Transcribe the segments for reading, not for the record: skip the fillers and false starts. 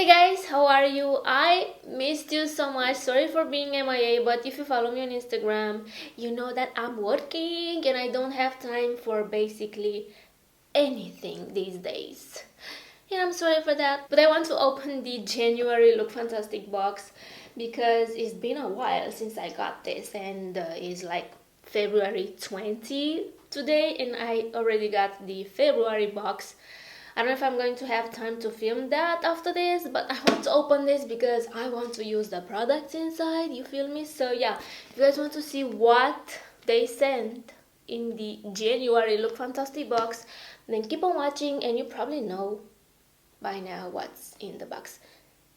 Hey guys, how are you? I missed you so much. Sorry for being MIA, but if you follow me on Instagram, you know that I'm working and I don't have time for basically anything these days. And I'm sorry for that. But I want to open the January LookFantastic box because it's been a while since I got this, and it's like February 20 today, and I already got the February box. I don't know if I'm going to have time to film that after this, but I want to open this because I want to use the products inside, you feel me? So yeah, if you guys want to see what they sent in the January LookFantastic box, then keep on watching and you probably know by now what's in the box.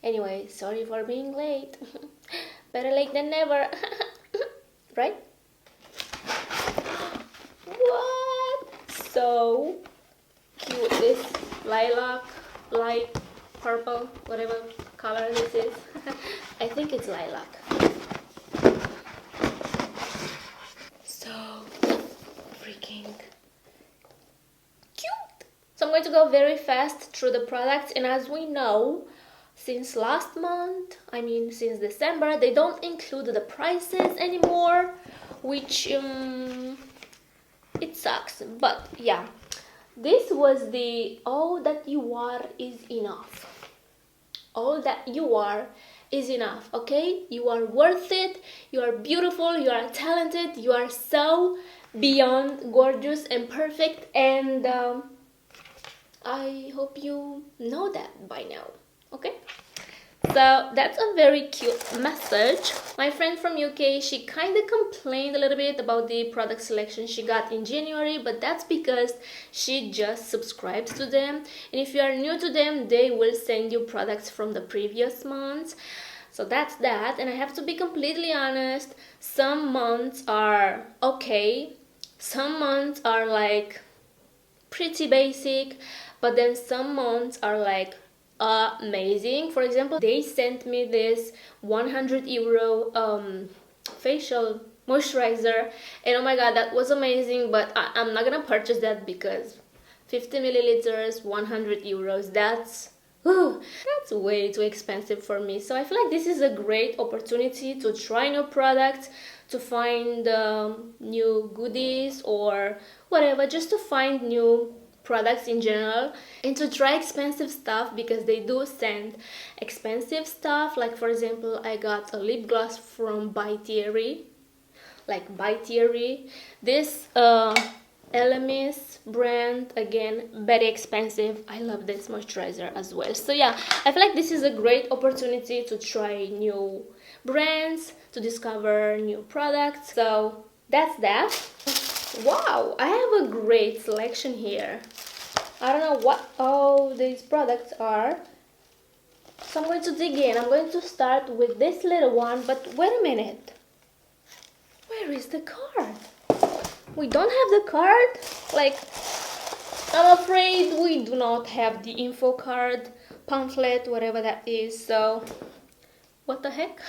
Anyway, sorry for being late. Better late than never. Right? What? So cute. This lilac, light purple, whatever color this is. I think it's lilac. So freaking cute. So I'm going to go very fast through the products, and as we know, since last month, since December, they don't include the prices anymore, which it sucks. But yeah, this was the all that you are is enough. All that you are is enough, okay? You are worth it, you are beautiful, you are talented, you are so beyond gorgeous and perfect, and I hope you know that by now, okay? So that's a very cute message. My friend from UK, she kind of complained a little bit about the product selection she got in January, but that's because she just subscribes to them. And if you are new to them, they will send you products from the previous months. So that's that. And I have to be completely honest, some months are okay. Some months are like pretty basic, but then some months are like amazing. For example, they sent me this 100 euro facial moisturizer, and oh my god, that was amazing, but I'm not gonna purchase that because 50 milliliters, 100 euros, that's way too expensive for me. So I feel like this is a great opportunity to try new products, to find new goodies or whatever, just to find new products in general, and to try expensive stuff, because they do send expensive stuff. Like for example, I got a lip gloss from By Thierry, this Elemis brand, again very expensive. I love this moisturizer as well. So yeah, I feel like this is a great opportunity to try new brands, to discover new products. So that's that. Wow, I have a great selection here. I don't know what all these products are, so I'm going to dig in. I'm going to start with this little one, but wait a minute. Where is the card? We don't have the card? Like, I'm afraid we do not have the info card, pamphlet, whatever that is, so what the heck?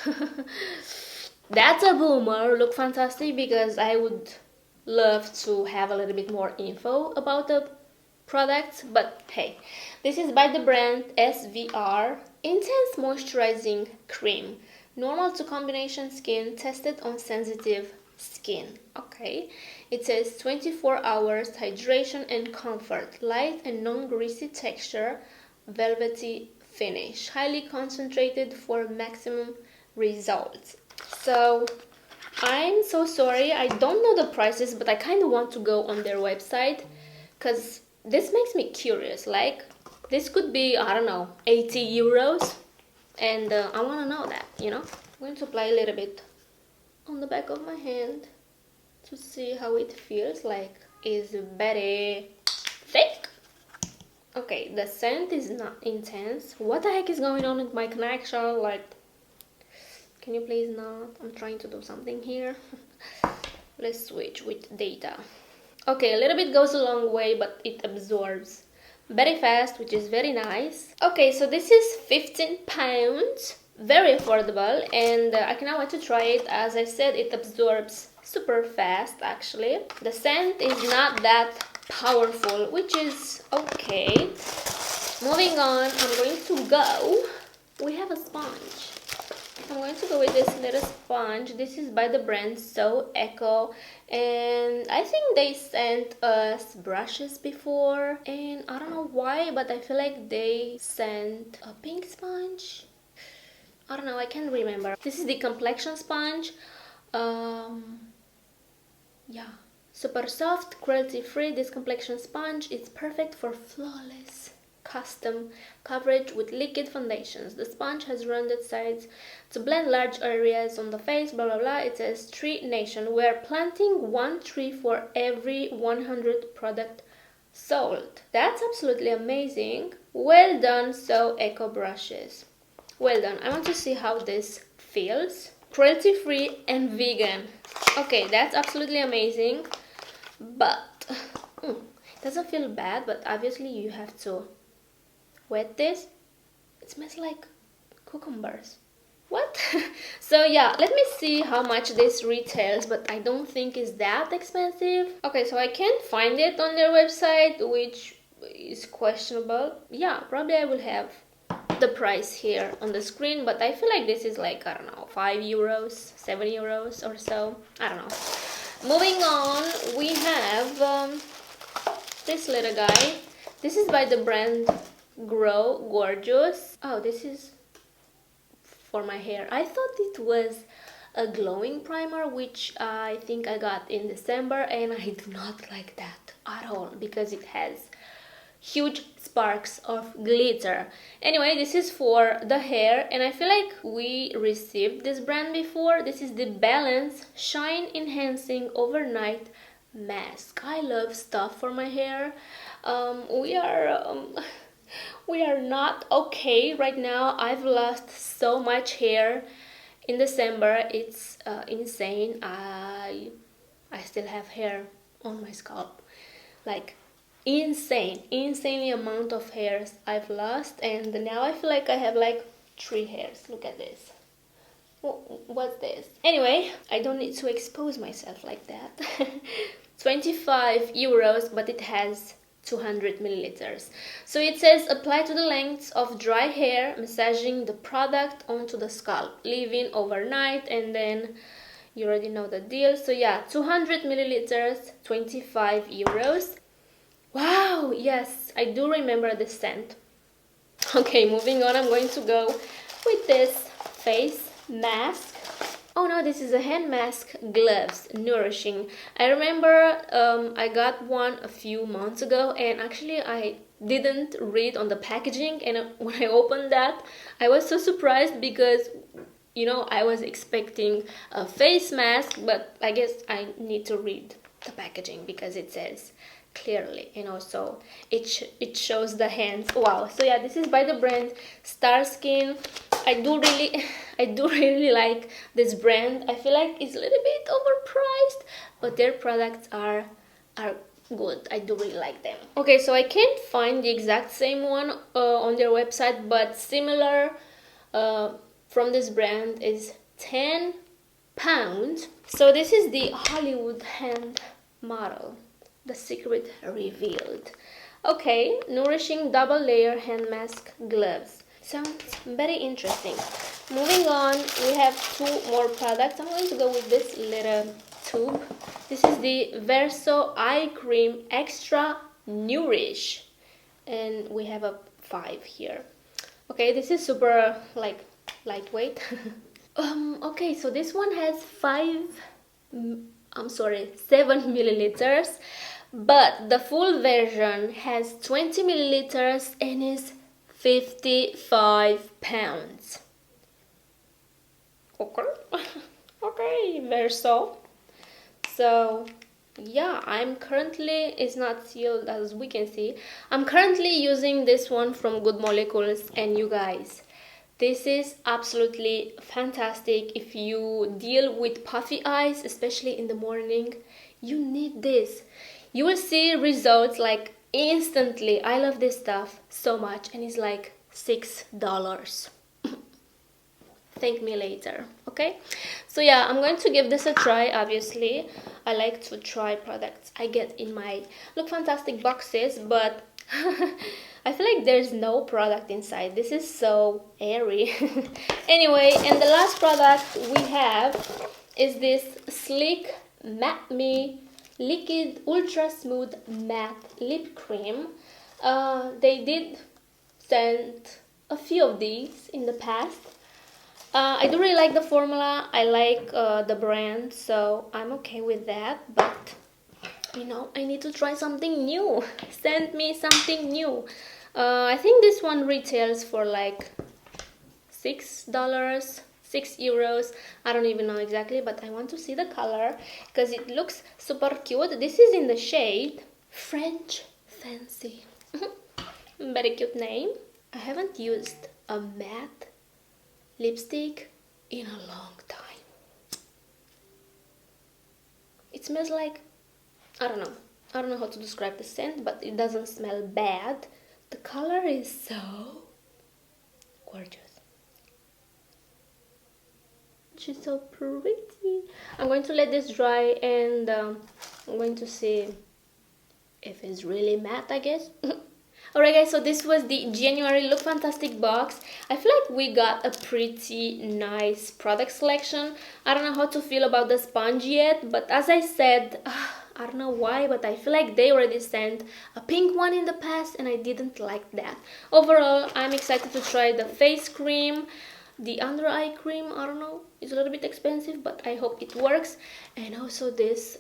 That's a boomer. LookFantastic, because I would love to have a little bit more info about the products, but hey, this is by the brand SVR, Intense Moisturizing Cream, normal to combination skin, tested on sensitive skin. Okay, it says 24 hours hydration and comfort, light and non-greasy texture, velvety finish, highly concentrated for maximum results. So I'm so sorry, I don't know the prices, but I kind of want to go on their website because this makes me curious. Like, this could be, I don't know, 80 euros, and I want to know that, you know. I'm going to apply a little bit on the back of my hand to see how it feels. Like, it's very thick. Okay, the scent is not intense. What the heck is going on with my connection? Like, can you please not? I'm trying to do something here. Let's switch with data. Okay, a little bit goes a long way, but it absorbs very fast, which is very nice. Okay, so this is 15 pounds, very affordable, and I cannot wait to try it. As I said, it absorbs super fast actually. The scent is not that powerful, which is okay. Moving on, I'm going to go we have a sponge. I'm going to go with this little sponge. This is by the brand So Eco, and I think they sent us brushes before, and I don't know why, but I feel like they sent a pink sponge. I don't know, I can't remember. This is the Complexion Sponge. Yeah, super soft, cruelty free. This complexion sponge is perfect for flawless custom coverage with liquid foundations. The sponge has rounded sides to blend large areas on the face, blah blah blah. It says Tree Nation. We're planting one tree for every 100 product sold. That's absolutely amazing. Well done, So Eco brushes. Well done. I want to see how this feels. Cruelty free and vegan. Okay, that's absolutely amazing, but it doesn't feel bad, but obviously you have to wet this. It smells like cucumbers. What? So yeah, let me see how much this retails, but I don't think it's that expensive. Okay, so I can't find it on their website, which is questionable. Yeah, probably I will have the price here on the screen, but I feel like this is like, I don't know, 5 euros, 7 euros or so. I don't know. Moving on, we have this little guy. This is by the brand Grow Gorgeous. Oh, this is for my hair. I thought it was a glowing primer, which I think I got in December, and I do not like that at all because it has huge sparks of glitter. Anyway, this is for the hair, and I feel like we received this brand before. This is the Balance Shine Enhancing Overnight Mask. I love stuff for my hair. We are not okay right now. I've lost so much hair in December. It's insane. I still have hair on my scalp, like insanely amount of hairs I've lost, and now I feel like I have like 3 hairs. Look at this. What's this? Anyway, I don't need to expose myself like that. 25 euros, but it has 200 milliliters. So it says apply to the lengths of dry hair, massaging the product onto the scalp, leaving overnight, and then you already know the deal. So yeah, 200 milliliters, 25 euros. Wow, yes, I do remember this scent. Okay, moving on, I'm going to go with this face mask. Oh no, this is a hand mask, gloves, Nourishing. I remember I got one a few months ago, and actually I didn't read on the packaging, and when I opened that, I was so surprised because, you know, I was expecting a face mask, but I guess I need to read the packaging because it says clearly, you know, so it shows the hands. Wow. So yeah, this is by the brand Star Skin. I do really like this brand. I feel like it's a little bit overpriced, but their products are good. I do really like them. Okay, so I can't find the exact same one on their website, but similar from this brand is £10. So this is the Hollywood hand model. The secret revealed. Okay, Nourishing double layer hand mask gloves. Sounds very interesting. Moving on, we have 2 more products. I'm going to go with this little tube. This is the Verso Eye Cream Extra Nourish, and we have a 5 here. Okay, this is super like lightweight. Okay, so this one has 7 milliliters, but the full version has 20 milliliters and is £55. Okay. Okay, Verso. So yeah, it's not sealed as we can see. I'm currently using this one from Good Molecules, and you guys, this is absolutely fantastic. If you deal with puffy eyes, especially in the morning, you need this. You will see results like instantly. I love this stuff so much, and it's like $6. Thank me later. Okay, so yeah, I'm going to give this a try. Obviously, I like to try products I get in my LookFantastic boxes, but I feel like there's no product inside. This is so airy. Anyway, and the last product we have is this Sleek Matte Me Liquid Ultra Smooth Matte Lip Cream. They did send a few of these in the past. I do really like the formula. I like the brand, so I'm okay with that. But you know, I need to try something new. Send me something new. I think this one retails for like $6, €6. I don't even know exactly, but I want to see the color because it looks super cute. This is in the shade French Fancy. Very cute name. I haven't used a matte lipstick in a long time. It smells like, I don't know how to describe the scent, but it doesn't smell bad. The color is so gorgeous. She's so pretty. I'm going to let this dry, and I'm going to see if it's really matte, I guess. Alright guys, so this was the January Look Fantastic box. I feel like we got a pretty nice product selection. I don't know how to feel about the sponge yet, but as I said, I don't know why, but I feel like they already sent a pink one in the past and I didn't like that. Overall, I'm excited to try the face cream. The under eye cream, I don't know, it's a little bit expensive, but I hope it works. And also this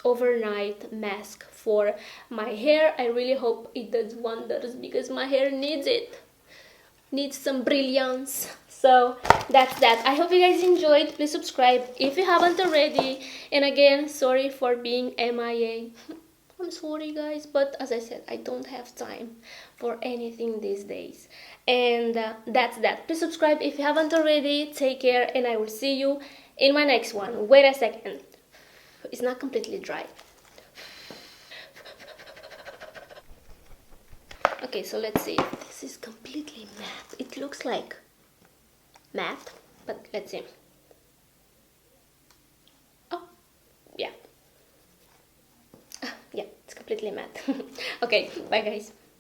overnight mask for my hair. I really hope it does wonders because my hair needs it. Needs some brilliance. So that's that. I hope you guys enjoyed. Please subscribe if you haven't already. And again, sorry for being MIA. I'm sorry guys, but as I said, I don't have time for anything these days. And that's that. Please subscribe if you haven't already. Take care, and I will see you in my next one. Wait a second. It's not completely dry. Okay, so let's see. This is completely matte. It looks like matte, but let's see. Oh, yeah. Yeah, it's completely matte. Okay, bye guys.